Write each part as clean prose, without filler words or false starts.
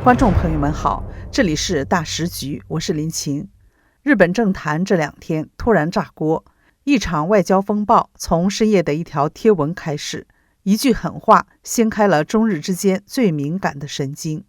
观众朋友们好，这里是大时局，我是林晴。日本政坛这2天突然炸锅，一场外交风暴从深夜的一条贴文开始，一句狠话掀开了中日之间最敏感的神经。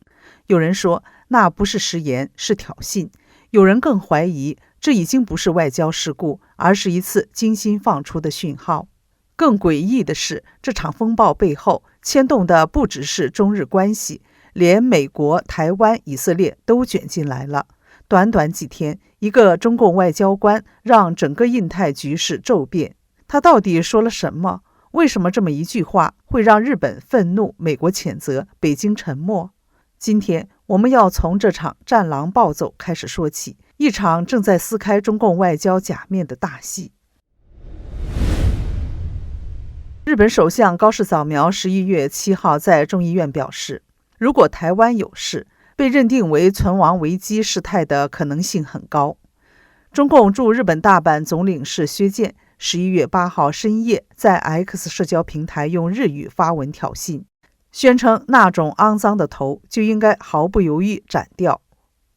有人说那不是食言，是挑衅；有人更怀疑这已经不是外交事故，而是一次精心放出的讯号。更诡异的是，这场风暴背后牵动的不只是中日关系，连美国、台湾、以色列都卷进来了。短短几天，一个中共外交官让整个印太局势骤变。他到底说了什么？为什么这么一句话会让日本愤怒，美国谴责，北京沉默？今天我们要从这场战狼暴走开始说起，一场正在撕开中共外交假面的大戏。日本首相高市早苗11月7号在众议院表示，如果台湾有事，被认定为存亡危机事态的可能性很高。中共驻日本大阪总领事薛健11月8号深夜在 X 社交平台用日语发文挑衅，宣称那种肮脏的头就应该毫不犹豫斩掉。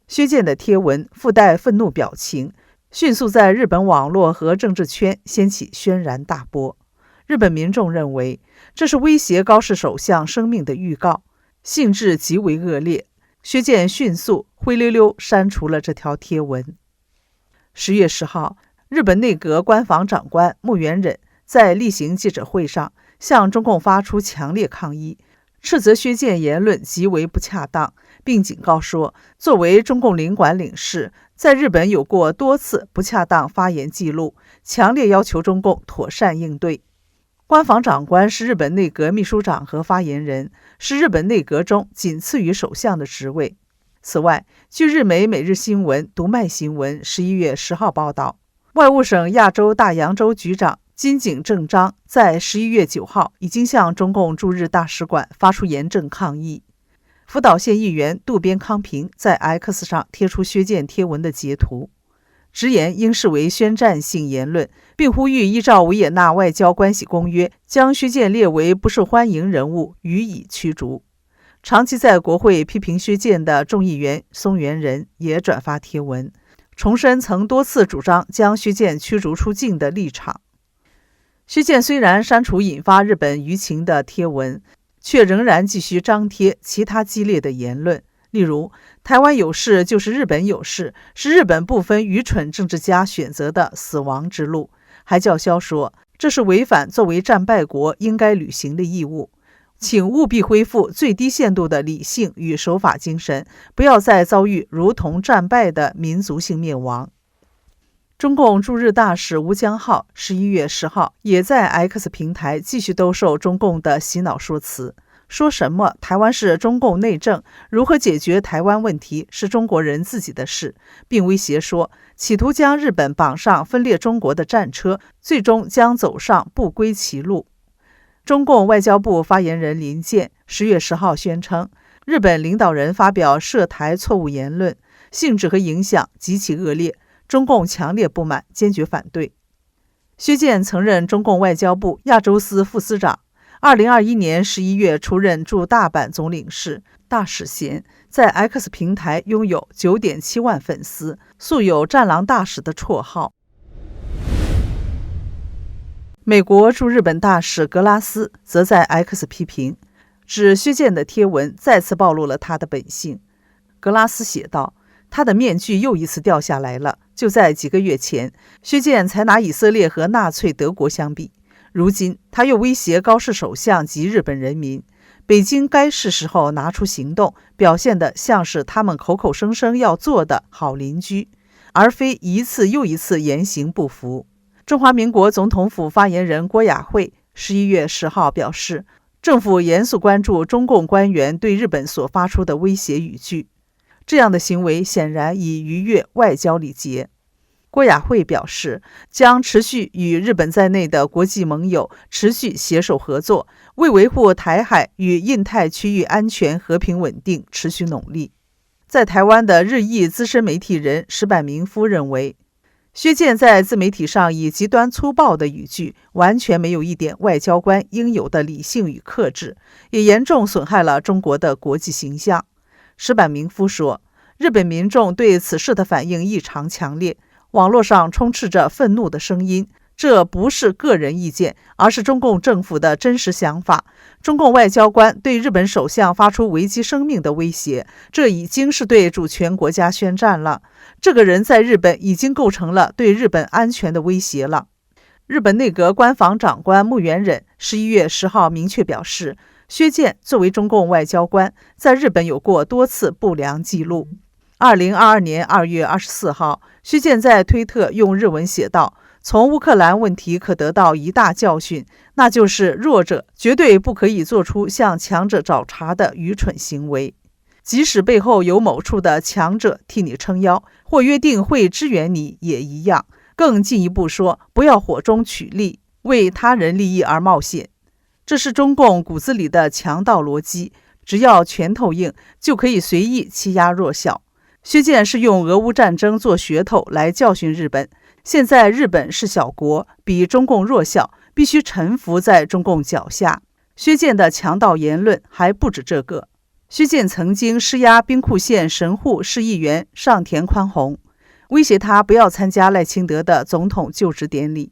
薛健的贴文附带愤怒表情，迅速在日本网络和政治圈掀起轩然大波。日本民众认为这是威胁高市首相生命的预告，性质极为恶劣。薛健迅速灰溜溜删除了这条贴文。10月10号，日本内阁官房长官木原忍在例行记者会上向中共发出强烈抗议，斥责薛健言论极为不恰当，并警告说，作为中共领馆领事，在日本有过多次不恰当发言记录，强烈要求中共妥善应对。官房长官是日本内阁秘书长和发言人，是日本内阁中仅次于首相的职位。此外，据日媒每日新闻、读卖新闻11月10号报道，外务省亚洲大洋洲局长金井正章在11月9号已经向中共驻日大使馆发出严正抗议。福岛县议员渡边康平在 X 上贴出薛健贴文的截图，直言应视为宣战性言论，并呼吁依照维也纳外交关系公约将薛健列为不受欢迎人物，予以驱逐。长期在国会批评薛健的众议员松原仁也转发贴文，重申曾多次主张将薛健驱逐出境的立场。薛健虽然删除引发日本舆情的贴文，却仍然继续张贴其他激烈的言论，例如台湾有事就是日本有事，是日本部分愚蠢政治家选择的死亡之路，还叫嚣说这是违反作为战败国应该履行的义务，请务必恢复最低限度的理性与守法精神，不要再遭遇如同战败的民族性灭亡。中共驻日大使吴江浩11月10号也在 X 平台继续兜售中共的洗脑说辞，说什么台湾是中共内政，如何解决台湾问题是中国人自己的事，并威胁说企图将日本绑上分裂中国的战车，最终将走上不归其路。中共外交部发言人林健10月10号宣称，日本领导人发表涉台错误言论，性质和影响极其恶劣，中共强烈不满，坚决反对。薛健曾任中共外交部亚洲司副司长，2021年11月出任驻大阪总领事，大使衔，在 X 平台拥有 9.7 万粉丝，素有战狼大使的绰号。美国驻日本大使格拉斯则在 X 批评，指薛健的贴文再次暴露了他的本性。格拉斯写道，他的面具又一次掉下来了，就在几个月前，薛健才拿以色列和纳粹德国相比，如今他又威胁高市首相及日本人民，北京该是时候拿出行动，表现得像是他们口口声声要做的好邻居，而非一次又一次言行不符。中华民国总统府发言人郭雅慧11月10号表示，政府严肃关注中共官员对日本所发出的威胁语句，这样的行为显然已逾越外交礼节。郭雅慧表示，将持续与日本在内的国际盟友持续携手合作，为维护台海与印太区域安全和平稳定持续努力。在台湾的日裔资深媒体人石坂明夫认为，薛健在自媒体上以极端粗暴的语句，完全没有一点外交官应有的理性与克制，也严重损害了中国的国际形象。石坂明夫说，日本民众对此事的反应异常强烈，网络上充斥着愤怒的声音。这不是个人意见，而是中共政府的真实想法。中共外交官对日本首相发出危及生命的威胁，这已经是对主权国家宣战了。这个人在日本已经构成了对日本安全的威胁了。日本内阁官房长官木原忍11月10号明确表示，薛健作为中共外交官，在日本有过多次不良记录。2022年2月24号，薛健在推特用日文写道，从乌克兰问题可得到一大教训，那就是弱者绝对不可以做出向强者找茬的愚蠢行为。即使背后有某处的强者替你撑腰，或约定会支援你也一样。更进一步说，不要火中取栗，为他人利益而冒险。这是中共骨子里的强盗逻辑，只要拳头硬，就可以随意欺压弱小。薛健是用俄乌战争做噱头来教训日本。现在日本是小国，比中共弱小，必须臣服在中共脚下。薛健的强盗言论还不止这个。薛健曾经施压兵库县神户市议员上田宽宏，威胁他不要参加赖清德的总统就职典礼。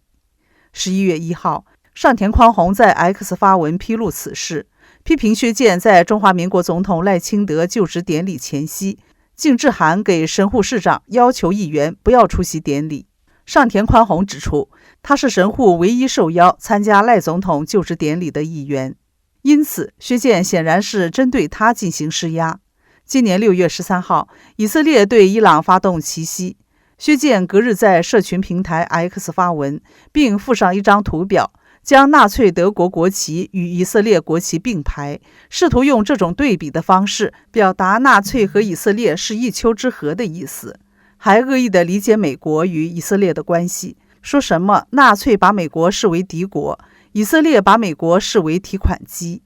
11月1号，上田宽宏在 X 发文披露此事，批评薛健在中华民国总统赖清德就职典礼前夕，竟致函给神户市长，要求议员不要出席典礼。上田宽宏指出，他是神户唯一受邀参加赖总统就职典礼的议员，因此薛健显然是针对他进行施压。今年6月13号，以色列对伊朗发动奇袭，薛健隔日在社群平台 X 发文，并附上一张图表，将纳粹德国国旗与以色列国旗并排，试图用这种对比的方式表达纳粹和以色列是一丘之貉的意思，还恶意地理解美国与以色列的关系，说什么纳粹把美国视为敌国，以色列把美国视为提款机。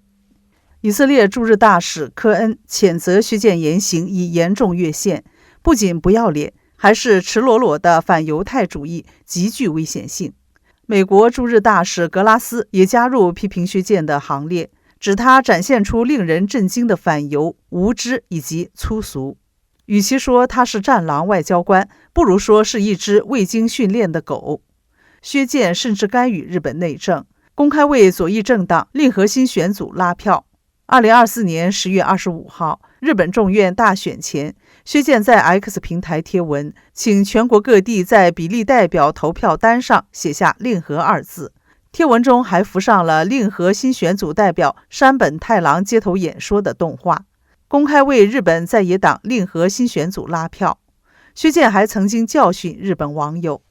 以色列驻日大使科恩谴责薛健言行已严重越线，不仅不要脸，还是赤裸裸的反犹太主义，极具危险性。美国驻日大使格拉斯也加入批评薛健的行列，指他展现出令人震惊的反犹、无知以及粗俗。与其说他是战狼外交官，不如说是一只未经训练的狗。薛健甚至干预日本内政，公开为左翼政党令和新选组拉票。2024年10月25号，日本众院大选前，薛健在 X 平台贴文，请全国各地在比例代表投票单上写下令和二字。贴文中还附上了令和新选组代表山本太郎街头演说的动画，公开为日本在野党令和新选组拉票。薛健还曾经教训日本网友。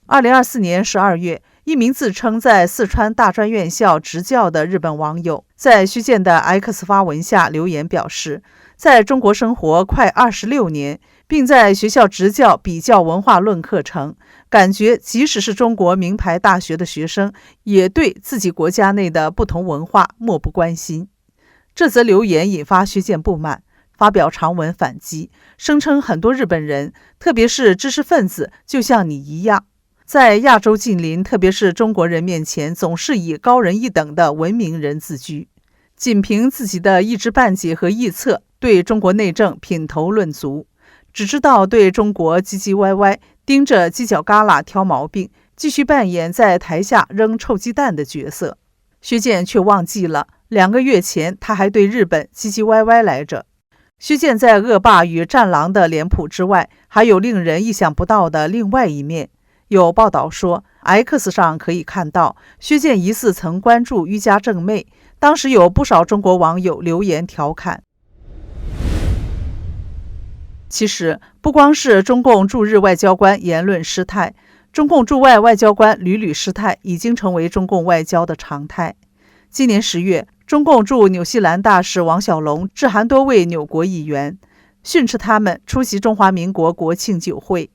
2024年12月，一名自称在四川大专院校执教的日本网友，在薛健的 X 发文下留言表示，在中国生活快26年，并在学校执教比较文化论课程，感觉即使是中国名牌大学的学生，也对自己国家内的不同文化漠不关心。这则留言引发薛健不满，发表长文反击，声称很多日本人，特别是知识分子，就像你一样，在亚洲近邻，特别是中国人面前，总是以高人一等的文明人自居，仅凭自己的一知半解和臆测，对中国内政品头论足，只知道对中国唧唧歪歪，盯着犄角旮旯挑毛病，继续扮演在台下扔臭鸡蛋的角色。薛健却忘记了2个月前他还对日本唧唧歪歪来着。薛健在恶霸与战狼的脸谱之外，还有令人意想不到的另外一面。有报道说 X 上可以看到薛健疑似曾关注瑜伽正妹，当时有不少中国网友留言调侃。其实不光是中共驻日外交官言论失态，中共驻外外交官屡屡失态已经成为中共外交的常态。今年10月，中共驻纽西兰大使王小龙致函多位纽国议员，训斥他们出席中华民国国庆酒会。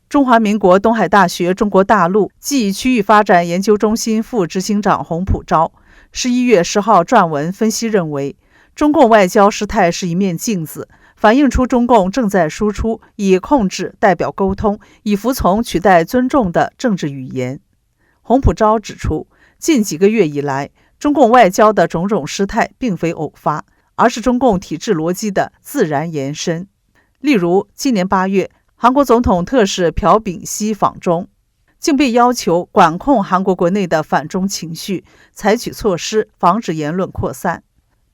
中华民国东海大学中国大陆暨区域发展研究中心副执行长洪普昭11月10号撰文分析认为，中共外交失态是一面镜子，反映出中共正在输出以控制代表沟通，以服从取代尊重的政治语言。洪普昭指出，近几个月以来，中共外交的种种失态并非偶发。而是中共体制逻辑的自然延伸。例如，今年8月，韩国总统特使朴炳熙访中，竟被要求管控韩国国内的反中情绪，采取措施防止言论扩散。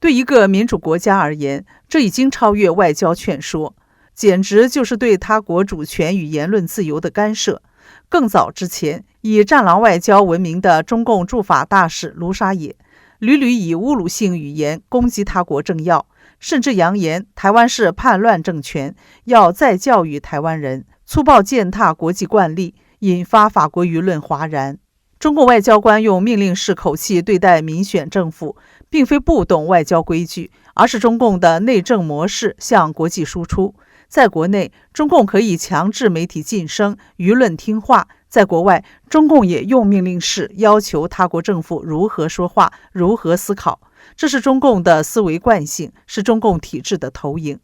对一个民主国家而言，这已经超越外交劝说，简直就是对他国主权与言论自由的干涉。更早之前，以战狼外交闻名的中共驻法大使卢沙野，屡屡以侮辱性语言攻击他国政要，甚至扬言台湾是叛乱政权，要再教育台湾人，粗暴践踏国际惯例，引发法国舆论哗然。中共外交官用命令式口气对待民选政府，并非不懂外交规矩，而是中共的内政模式向国际输出。在国内，中共可以强制媒体晋升，舆论听话；在国外，中共也用命令式要求他国政府如何说话，如何思考。这是中共的思维惯性，是中共体制的投影。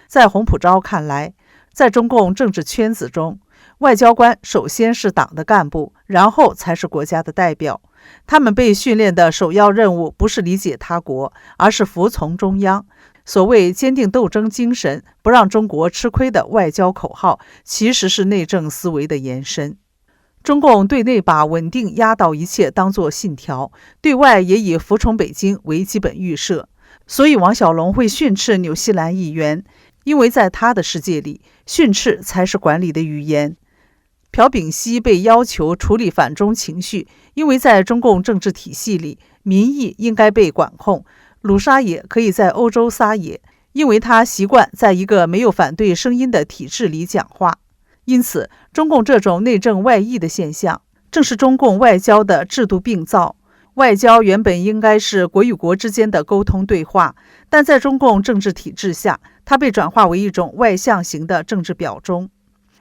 在洪普昭看来，在中共政治圈子中，外交官首先是党的干部，然后才是国家的代表。他们被训练的首要任务不是理解他国，而是服从中央。所谓坚定斗争精神，不让中国吃亏的外交口号，其实是内政思维的延伸。中共对内把稳定压倒一切当作信条，对外也以服从北京为基本预设。所以王小龙会训斥纽西兰议员，因为在他的世界里，训斥才是管理的语言。朴炳熙被要求处理反中情绪，因为在中共政治体系里，民意应该被管控。卢沙野可以在欧洲撒野，因为他习惯在一个没有反对声音的体制里讲话。因此，中共这种内政外溢的现象，正是中共外交的制度病灶。外交原本应该是国与国之间的沟通对话，但在中共政治体制下，它被转化为一种外向型的政治表忠。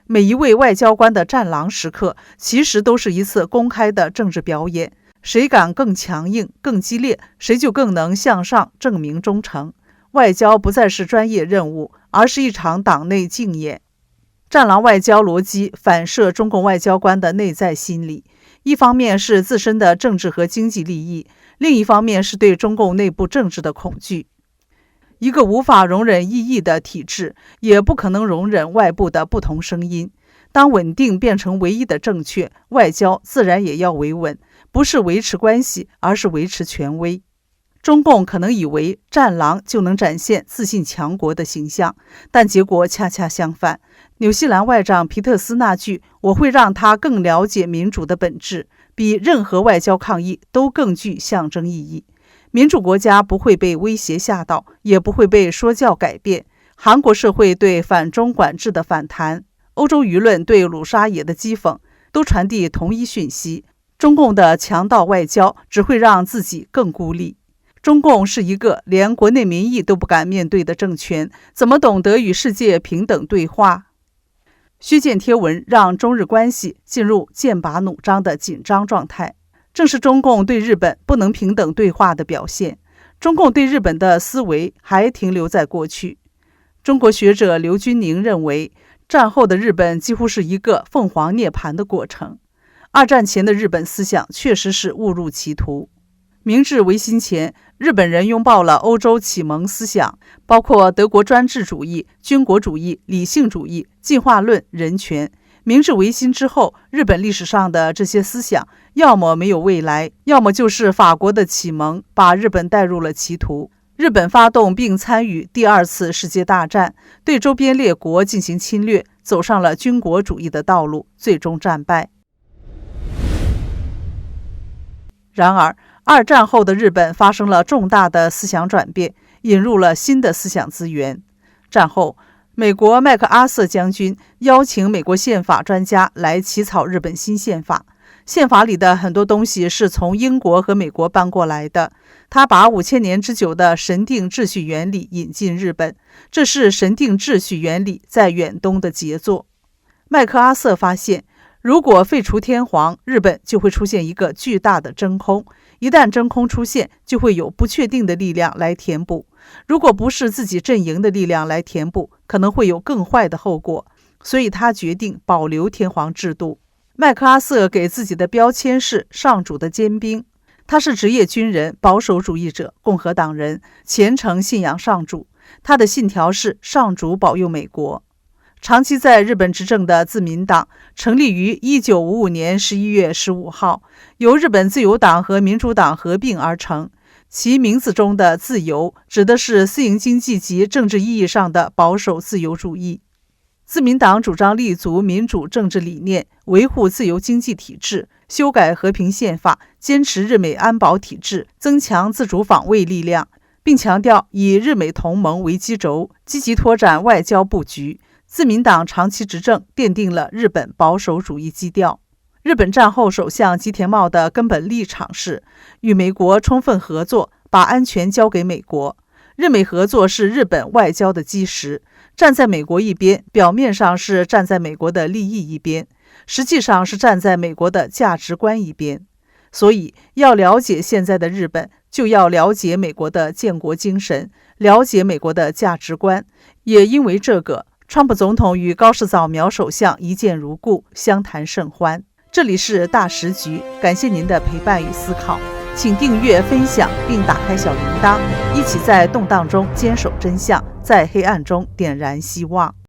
每一位外交官的战狼时刻，其实都是一次公开的政治表演。谁敢更强硬、更激烈，谁就更能向上证明忠诚。外交不再是专业任务，而是一场党内竞演。战狼外交逻辑反射中共外交官的内在心理，一方面是自身的政治和经济利益，另一方面是对中共内部政治的恐惧。一个无法容忍异议的体制，也不可能容忍外部的不同声音。当稳定变成唯一的正确，外交自然也要维稳，不是维持关系，而是维持权威。中共可能以为战狼就能展现自信强国的形象，但结果恰恰相反。纽西兰外长皮特斯那句"我会让他更了解民主的本质"，比任何外交抗议都更具象征意义。民主国家不会被威胁吓到，也不会被说教改变。韩国社会对反中管制的反弹，欧洲舆论对鲁沙野的讥讽，都传递同一讯息：中共的强盗外交只会让自己更孤立。中共是一个连国内民意都不敢面对的政权，怎么懂得与世界平等对话？薛建贴文让中日关系进入剑拔弩张的紧张状态，正是中共对日本不能平等对话的表现。中共对日本的思维还停留在过去。中国学者刘军宁认为，战后的日本几乎是一个凤凰涅槃的过程。二战前的日本思想确实是误入歧途。明治维新前，日本人拥抱了欧洲启蒙思想，包括德国专制主义、军国主义、理性主义、进化论、人权。明治维新之后，日本历史上的这些思想要么没有未来，要么就是法国的启蒙把日本带入了歧途。日本发动并参与第二次世界大战，对周边列国进行侵略，走上了军国主义的道路，最终战败。然而，二战后的日本发生了重大的思想转变，引入了新的思想资源。战后，美国麦克阿瑟将军邀请美国宪法专家来起草日本新宪法。宪法里的很多东西是从英国和美国搬过来的。他把5000年之久的神定秩序原理引进日本，这是神定秩序原理在远东的杰作。麦克阿瑟发现，如果废除天皇，日本就会出现一个巨大的真空。一旦真空出现，就会有不确定的力量来填补。如果不是自己阵营的力量来填补，可能会有更坏的后果。所以他决定保留天皇制度。麦克阿瑟给自己的标签是上主的尖兵。他是职业军人、保守主义者、共和党人，虔诚信仰上主。他的信条是上主保佑美国。长期在日本执政的自民党成立于1955年11月15号，由日本自由党和民主党合并而成。其名字中的自由指的是私营经济及政治意义上的保守自由主义。自民党主张立足民主政治理念，维护自由经济体制，修改和平宪法，坚持日美安保体制，增强自主防卫力量，并强调以日美同盟为基轴，积极拓展外交布局。自民党长期执政奠定了日本保守主义基调。日本战后首相吉田茂的根本立场是与美国充分合作，把安全交给美国。日美合作是日本外交的基石，站在美国一边，表面上是站在美国的利益一边，实际上是站在美国的价值观一边。所以要了解现在的日本，就要了解美国的建国精神，了解美国的价值观。也因为这个，川普总统与高市早苗首相一见如故，相谈甚欢。这里是大时局，感谢您的陪伴与思考，请订阅、分享并打开小铃铛，一起在动荡中坚守真相，在黑暗中点燃希望。